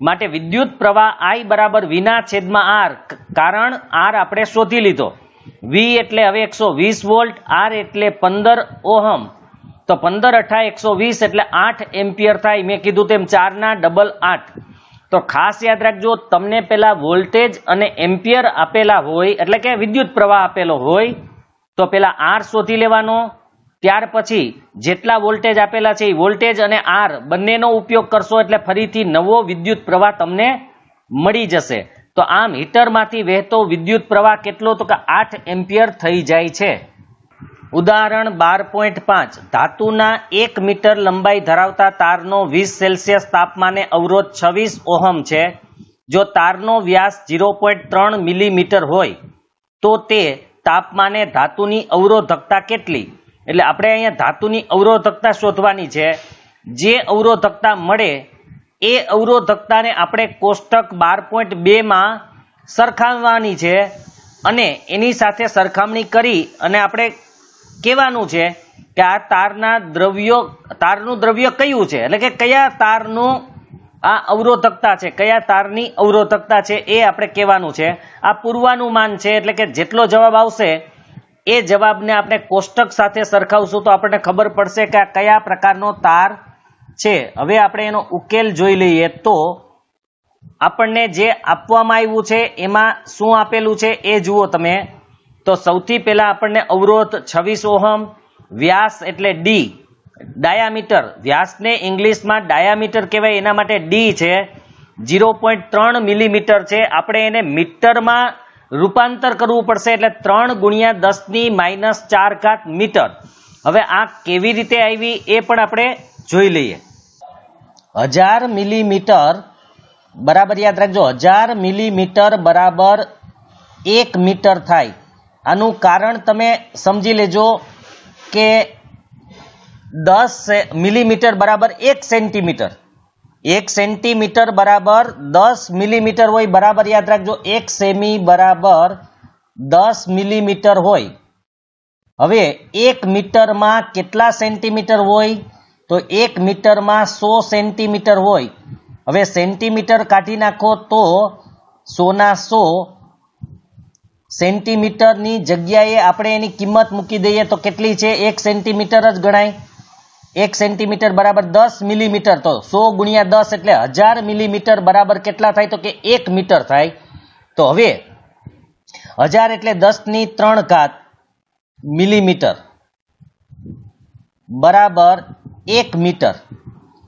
A: માટે વિદ્યુત પ્રવાહ I બરાબર V ના છેદમાં R, કારણ R આપણે શોધી લીધો. V એટલે હવે 120 વોલ્ટ, R એટલે 15 ઓહમ, તો 15 × 120 એટલે 8 એમ્પિયર થાય. મેં કીધું તેમ 4 ના ડબલ 8. તો ખાસ યાદ રાખજો, તમને પેલા વોલ્ટેજ અને એમ્પિયર આપેલા હોય એટલે કે વિદ્યુત પ્રવાહ આપેલો હોય તો પેલા R શોધી લેવાનો, ત્યાર પછી જેટલા વોલ્ટેજ આપેલા છે એ વોલ્ટેજ અને R બંનેનો ઉપયોગ કરશો એટલે ફરીથી નવો વિદ્યુત પ્રવાહ તમને મળી જશે. તો આમ હીટરમાંથી વહેતો વિદ્યુત પ્રવાહ કેટલો તો કે 8 એમ્પિયર થઈ જાય છે. ઉદાહરણ 12.5 ધાતુના 1 મીટર લંબાઈ ધરાવતા તારનો 20 સેલ્સિયસ તાપમાને અવરોધ 26 ઓહમ છે. જો તારનો વ્યાસ 0.3 મિલીમીટર હોય તો તે તાપમાને ધાતુની અવરોધકતા કેટલી? એટલે આપણે અહીંયા ધાતુની અવરોધકતા શોધવાની છે. જે અવરોધકતા મળે એ અવરોધકતાને આપણે કોષ્ટક 12.2 માં સરખાવવાની છે અને એની સાથે સરખામણી કરી અને આપણે કહેવાનું છે કે આ તારનું દ્રવ્ય કયું છે, એટલે કે કયા તારનું આ અવરોધકતા છે, કયા તારની અવરોધકતા છે એ આપણે કહેવાનું છે. આ પૂર્વાનુમાન છે, એટલે કે જેટલો જવાબ આવશે એ જવાબને આપણે કોષ્ટક સાથે સરખાવશું તો આપણને ખબર પડશે કે આ કયા પ્રકારનો તાર છે. હવે આપણે એનો ઉકેલ જોઈ લઈએ. તો આપણને જે આપવામાં આવ્યું છે એમાં શું આપેલું છે એ જુઓ તમે. તો સૌથી પહેલા આપણને અવરોધ 26 ઓહમ, વ્યાસ એટલે D, ડાયામીટર, વ્યાસને ઇંગ્લિશમાં ડાયામીટર કહેવાય એના માટે D છે, 0.3 મિલીમીટર છે. આપણે એને મીટરમાં રૂપાંતર કરવું પડશે એટલે 3 × 10⁻⁴ મીટર. હવે આ કેવી રીતે આવી એ પણ આપણે જોઈ લઈએ. 1000 મિલીમીટર બરાબર યાદ રાખજો, 1000 મિલીમીટર બરાબર 1 મીટર થાય. આનું કારણ તમે સમજી લેજો કે 10 મિલીમીટર બરાબર 1 સેન્ટીમીટર, 1 સેન્ટીમીટર બરાબર 10 મિલીમીટર હોય, બરાબર યાદ રાખજો 1 સેમી બરાબર 10 મિલીમીટર હોય. હવે 1 મીટરમાં કેટલા સેન્ટીમીટર હોય તો 1 મીટરમાં 100 સેન્ટીમીટર હોય. હવે સેન્ટીમીટર કાઢી નાખો તો 100 ના 100 સેન્ટીમીટરની જગ્યાએ આપણે એની કિંમત મૂકી દઈએ તો કેટલી છે? 1 સેન્ટીમીટર જ ગણાય. 1 સેન્ટીમીટર બરાબર 10 મિલીમીટર, તો 100 × 10 એટલે 1000 મિલીમીટર બરાબર કેટલા થાય તો કે 1 મીટર થાય. તો હવે 1000 એટલે 10⁻³ મિલીમીટર બરાબર 1 મીટર.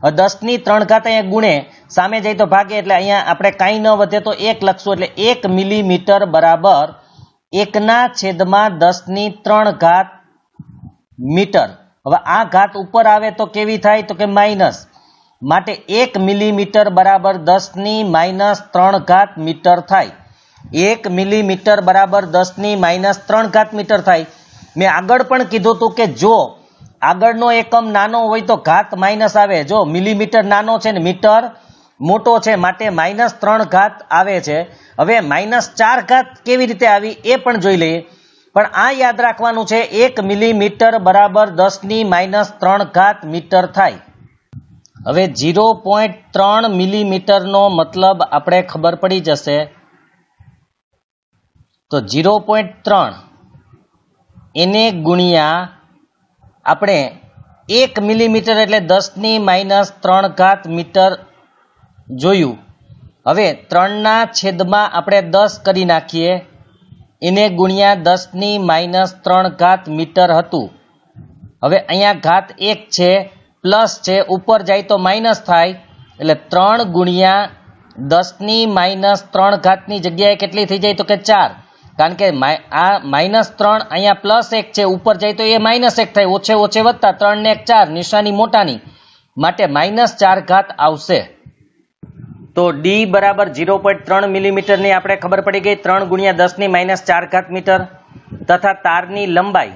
A: 10⁻³ અહીંયા ગુણે, સામે જાય તો ભાગે, એટલે અહીંયા આપણે કાંઈ ન વધે તો 1 લખશું એટલે 1 મિલીમીટર બરાબર 1/10⁻³ મીટર. હવે આ ઘાત ઉપર આવે તો કેવી થાય તો કે માઇનસ, માટે 1 મિલીમીટર બરાબર 10⁻³ મીટર થાય. 1 મિલીમીટર બરાબર 10⁻³ મીટર થાય. મેં આગળ પણ કીધું હતું કે જો આગળનો એકમ નાનો હોય તો ઘાત માઇનસ આવે. જો મિલીમીટર નાનો છે ને મીટર મોટો છે, માટે -3 આવે છે. હવે -4 કેવી રીતે આવી એ પણ જોઈ લઈએ. પણ આ યાદ રાખવાનું છે, 1 મિલીમીટર બરાબર 10⁻³ મીટર થાય. હવે 0.3 મિલીમીટરનો મતલબ આપણે ખબર પડી જશે. તો 0.3 એને ગુણ્યા આપણે 1 મિલીમીટર એટલે 10⁻³ મીટર જોયું. હવે 3/10 આપણે 10 કરી નાખીએ, એને ગુણ્યા 10⁻³ મીટર હતું. હવે અહીંયા ઘાત 1 છે, પ્લસ છે, ઉપર જાય તો માઇનસ થાય, એટલે 3 ગુણ્યા 10⁻³ ની જગ્યાએ કેટલી થઈ જાય તો કે 4, કારણ કે આ -3 અહીંયા +1 છે, ઉપર જાય તો એ -1 થાય, ઓછે ઓછે વધતા 3 ને 1 4, નિશાની મોટાની માટે -4 આવશે. તો ડી બરાબર 0.3 મિલીમીટરની આપણે ખબર પડી ગઈ, 3 ગુણ્યા 10⁻⁴ મીટર, તથા તારની લંબાઈ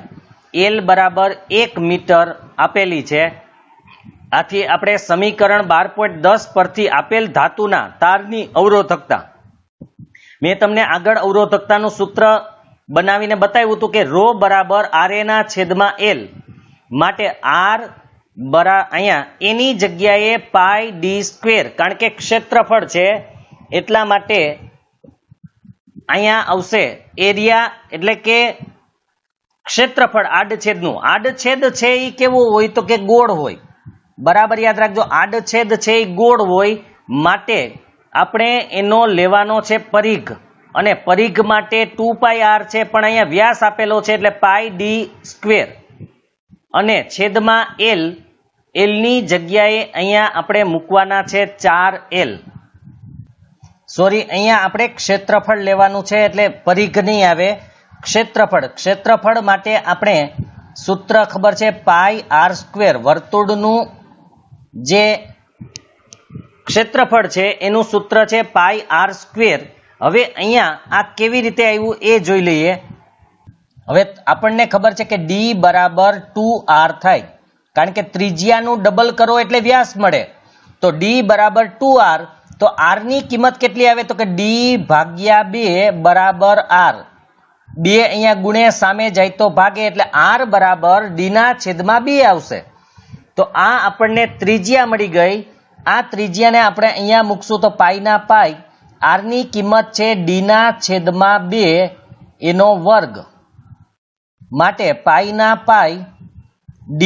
A: એલ બરાબર 1 મીટર આપેલી છે. આથી આપણે સમીકરણ 12.10 પરથી આપેલ ધાતુના તારની અવરોધકતા, મેં તમને આગળ અવરોધકતાનું સૂત્ર બનાવીને બતાવ્યું હતું કે ρ બરાબર RA/L, માટે R અહીંયા એની જગ્યાએ πd², કારણ કે ક્ષેત્રફળ છે એટલા માટે અહીંયા આવશે એરિયા, એટલે કે ક્ષેત્રફળ આડછેદનું. આડછેદ છે એ કેવું હોય તો કે ગોળ હોય, બરાબર યાદ રાખજો, આડછેદ છે એ ગોળ હોય, માટે આપણે એનો લેવાનો છે પરિઘ, અને પરિઘ માટે 2πr છે, પણ અહીંયા વ્યાસ આપેલો છે એટલે πd², અને છેદમાં L, L ની જગ્યાએ અહીંયા આપણે મૂકવાના છે 4L. સોરી, અહીંયા આપણે ક્ષેત્રફળ લેવાનું છે એટલે પરિઘ નહીં આવે, ક્ષેત્રફળ. ક્ષેત્રફળ માટે આપણે સૂત્ર ખબર છે πr², વર્તુળનું જે ક્ષેત્રફળ છે એનું સૂત્ર છે πr². હવે અહીંયા આ કેવી રીતે આવ્યું એ જોઈ લઈએ. હવે આપણને ખબર છે કે d બરાબર 2r થાય, કારણ કે ત્રિજ્યાનું ડબલ કરો એટલે વ્યાસ મળે. તો d બરાબર 2r, તો r ની કિંમત કેટલી આવે તો કે d/2 બરાબર r. 2 અહીંયા ગુણે સામે જાય તો ભાગે, એટલે r બરાબર d/2 આવશે. તો આ આપણને ત્રિજ્યા મળી ગઈ. આ ત્રિજ્યાને આપણે અહીંયા મૂકશું તો π/π, r ની કિંમત છે d/2 એનો વર્ગ, માટે π/π d²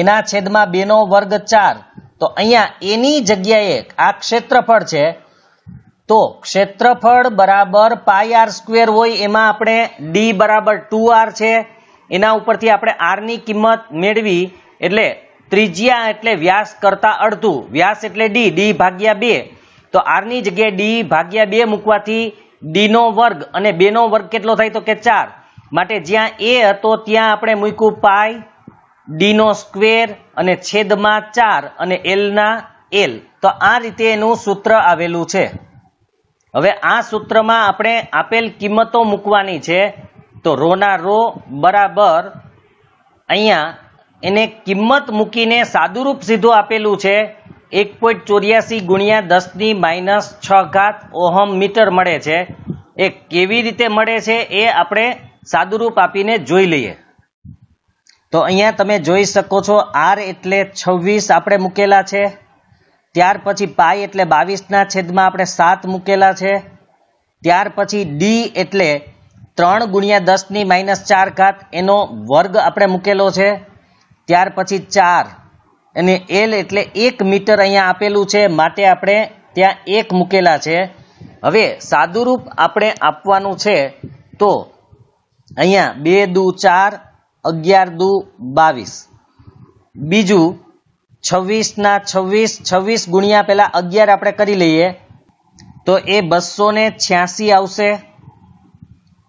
A: એના છેદમાં 2 નો વર્ગ 4. તો અહીંયા એની જગ્યાએ આ ક્ષેત્રફળ છે, તો ક્ષેત્રફળ બરાબર πr² હોય, એમાં આપણે d બરાબર 2r છે, એના ઉપરથી આપણે r ની કિંમત મેળવી, એટલે ત્રિજ્યા એટલે વ્યાસ કરતા અડધું, વ્યાસ એટલે d/2, તો r ની જગ્યાએ d/2 મૂકવાથી d નો વર્ગ, અને 2 નો વર્ગ કેટલો થાય તો કે 4, માટે જ્યાં a હતો ત્યાં આપણે મૂક્યું π, d², અને છેદમાં 4, અને L. તો આ રીતે એનું સૂત્ર આવેલું છે. હવે આ સૂત્રમાં આપણે આપેલ કિંમતો મૂકવાની છે. તો રોના રો બરાબર અહીંયા એને કિંમત મૂકીને સાદુરૂપ સીધું આપેલું છે 1.84 ગુણ્યા 10⁻⁶ ઓહમ મીટર મળે છે. એ કેવી રીતે મળે છે એ આપણે સાદુરૂપ આપીને જોઈ લઈએ. તો અહીંયા તમે જોઈ શકો છો, r એટલે 26 આપણે મૂકેલા છે, ત્યાર પછી પાઈ એટલે 22/7 આપણે 7 મૂકેલા છે, ત્યાર પછી d એટલે 3 ગુણ્યા 10⁻⁴ એનો વર્ગ આપણે મૂકેલો છે, ત્યાર પછી 4, અને L એટલે 1 મીટર અહીંયા આપેલું છે, માટે આપણે ત્યાં 1 મૂકેલા છે. હવે સાદુરૂપ આપણે આપવાનું છે, તો અહીંયા 2 દુ 4, 11 દુ 22, બીજું 26/26 ગુણ્યા પેલા 11 આપણે કરી લઈએ તો એ 286 આવશે.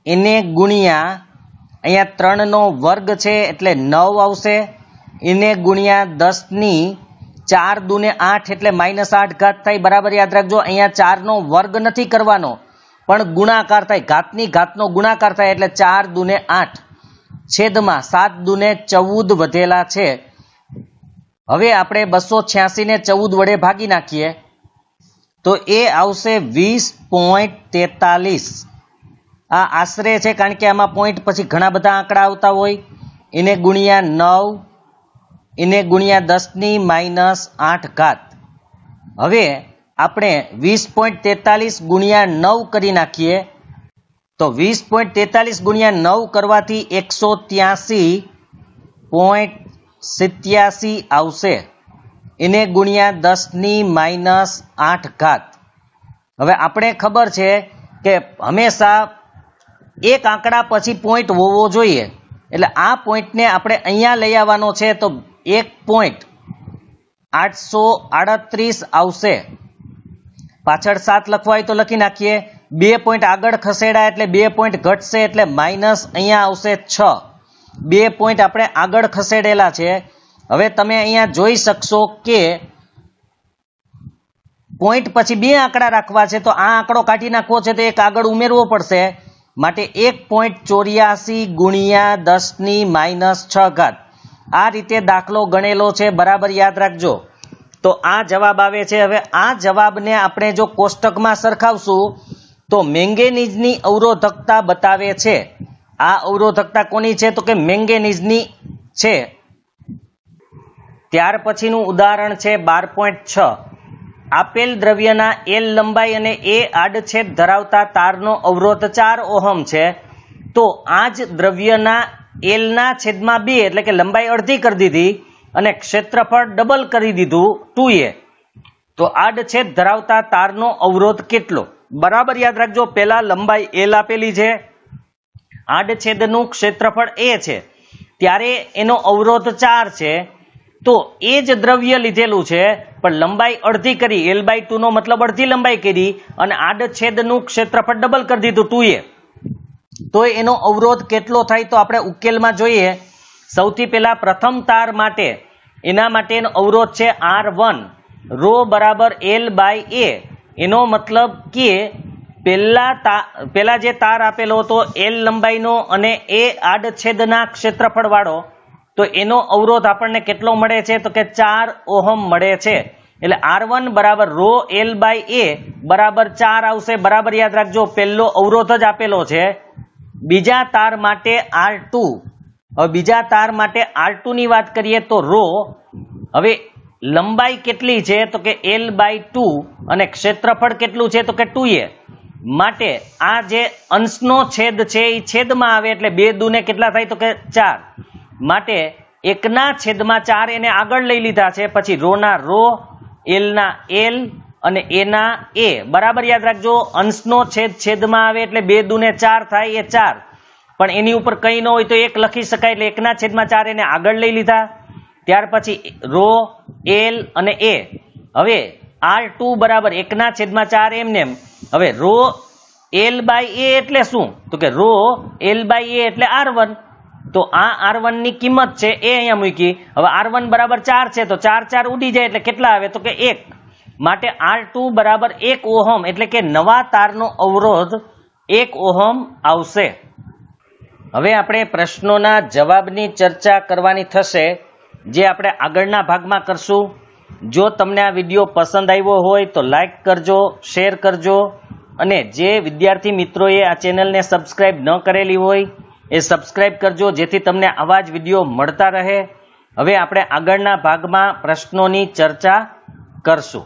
A: એને ગુણ્યા અહીંયા 3 નો વર્ગ છે એટલે 9 આવશે. એને ગુણ્યા 10⁻4 દુને 8 એટલે -8 થાય. બરાબર યાદ રાખજો, અહીંયા 4 નો વર્ગ નથી કરવાનો પણ ગુણાકાર થાય, ઘાતની ઘાતનો ગુણાકાર થાય, એટલે 4 દુને 8 છેદમાં 7 દુને 14 વધેલા છે. હવે આપણે 286 ને 14 વડે ભાગી નાખીએ તો એ આવશે 20.43. આ આશરે છે, કારણ કે આમાં પોઈન્ટ પછી ઘણા બધા આંકડા આવતા હોય. એને ગુણ્યા 9, એને ગુણ્યા 10⁻8. હવે આપણે 20.43 ગુણ્યા 9 કરી નાખીએ તો 20.43 ગુણ્યા 9 કરવાથી 183.43 87 આવશે, એને ગુણ્યા 10⁻8 ઘાત. હવે આપણે ખબર છે કે હંમેશા એક આંકડા પછી પોઈન્ટ હોવો જોઈએ, એટલે આ પોઈન્ટને આપણે અહીંયા લઈ આવવાનો છે, તો 1.838 આવશે. પાછળ 7 લખવા હોય તો લખી નાખીએ. 2 પોઈન્ટ આગળ ખસેડાય એટલે 2 પોઈન્ટ ઘટશે, એટલે માઇનસ અહીંયા આવશે 6. 2 પોઈન્ટ આપણે આગળ ખસેડેલા છે. હવે તમે અહીંયા જોઈ શકશો કે પોઈન્ટ પછી 2 આંકડા રાખવા છે, તો આ આંકડો કાઢી નાખવો છે, તો એક આગળ ઉમેરવો પડશે. માટે 1.84 ગુણ્યા 10⁻6 ઘાત. આ રીતે દાખલો ગણેલો છે, બરાબર યાદ રાખજો. તો આ જવાબ આવે છે. હવે આ જવાબને આપણે જો કોષ્ટકમાં સરખાવશું તો મેંગેનીઝની અવરોધકતા બતાવે છે. આ અવરોધકતા કોની છે? તો કે મેંગેનીઝની છે. ત્યાર પછીનું ઉદાહરણ છે 12.6. આપેલ દ્રવ્યના L લંબાઈ અને A આડછેદ ધરાવતા તારનો અવરોધ 4 ઓહમ છે. તો આ જ દ્રવ્યના L ના છેદમાં 2 એટલે કે લંબાઈ અડધી કરી દીધી અને ક્ષેત્રફળ ડબલ કરી દીધું 2A. તો આડછેદ ધરાવતા તારનો અવરોધ કેટલો? બરાબર યાદ રાખજો. પહેલા લંબાઈ L આપેલી છે, આડછેદનું ક્ષેત્રફળ A છે, ત્યારે એનો અવરોધ 4 છે. તો એ જ દ્રવ્ય લીધેલું છે, પણ લંબાઈ અડધી કરી, L/2 નો મતલબ અડધી લંબાઈ કરી અને આડછેદનું ક્ષેત્રફળ ડબલ કરી દીધું 2A. તો એનો અવરોધ કેટલો થાય? તો આપણે ઉકેલમાં જોઈએ. સૌથી પહેલા પ્રથમ તાર માટે એના માટેનો અવરોધ છે R1, રો બરાબર L/A. એનો મતલબ કે પહેલા જે તાર આપેલો હતો L લંબાઈનો અને A આડછેદના ક્ષેત્રફળ વાળો, તો એનો અવરોધ આપણને કેટલો મળે છે? તો કે 4 ઓહમ મળે છે. એટલે R1 બરાબર રો L/A બરાબર 4 આવશે. બરાબર યાદ રાખજો, પહેલો અવરોધ જ આપેલો છે. બીજા તાર માટે R2. હવે બીજા તાર માટે R2 ની વાત કરીએ તો રો, હવે લંબાઈ કેટલી છે? તો કે L/2 અને ક્ષેત્રફળ કેટલું છે? તો કે 2A. માટે આ જે અંશનો છેદ છે એ છેદમાં આવે એટલે 2 દુને કેટલા થાય? તો કે 4. માટે 1/4 એને આગળ લઈ લીધા છે. પછી રો ના રો, L ના L અને A ના A. બરાબર યાદ રાખજો, અંશનો છેદ છેદમાં આવે એટલે 2 દુને 4 થાય, એ 4. પણ એની ઉપર કંઈ ન હોય તો 1 લખી શકાય, એટલે 1/4 એને આગળ લઈ લીધા. ત્યાર પછી રો, L અને A. હવે R2 બરાબર 1/4 એમને એમ. હવે રો L/A એટલે શું? તો કે રો L/A એટલે R1. તો આ R1 ની કિંમત છે એ અહીંયા મૂકી. હવે R1 બરાબર 4 છે, તો 4 ઉડી જાય એટલે કેટલા આવે? તો કે 1. માટે R2 બરાબર 1 ઓહમ, એટલે કે નવા તારનો અવરોધ 1 ઓહમ આવશે. હવે આપણે પ્રશ્નોના જવાબની ચર્ચા કરવાની થશે, જે આપણે આગળના ભાગમાં કરશું. જો તમને આ વિડીયો પસંદ આવ્યો હોય તો લાઈક કરજો, શેર કરજો, અને જે વિદ્યાર્થી મિત્રોએ આ ચેનલને સબસ્ક્રાઇબ ન કરેલી હોય એ સબસ્ક્રાઇબ કરજો, જેથી તમને આવા જ વિડીયો મળતા રહે. હવે આપણે આગળના ભાગમાં પ્રશ્નોની ચર્ચા કરશું.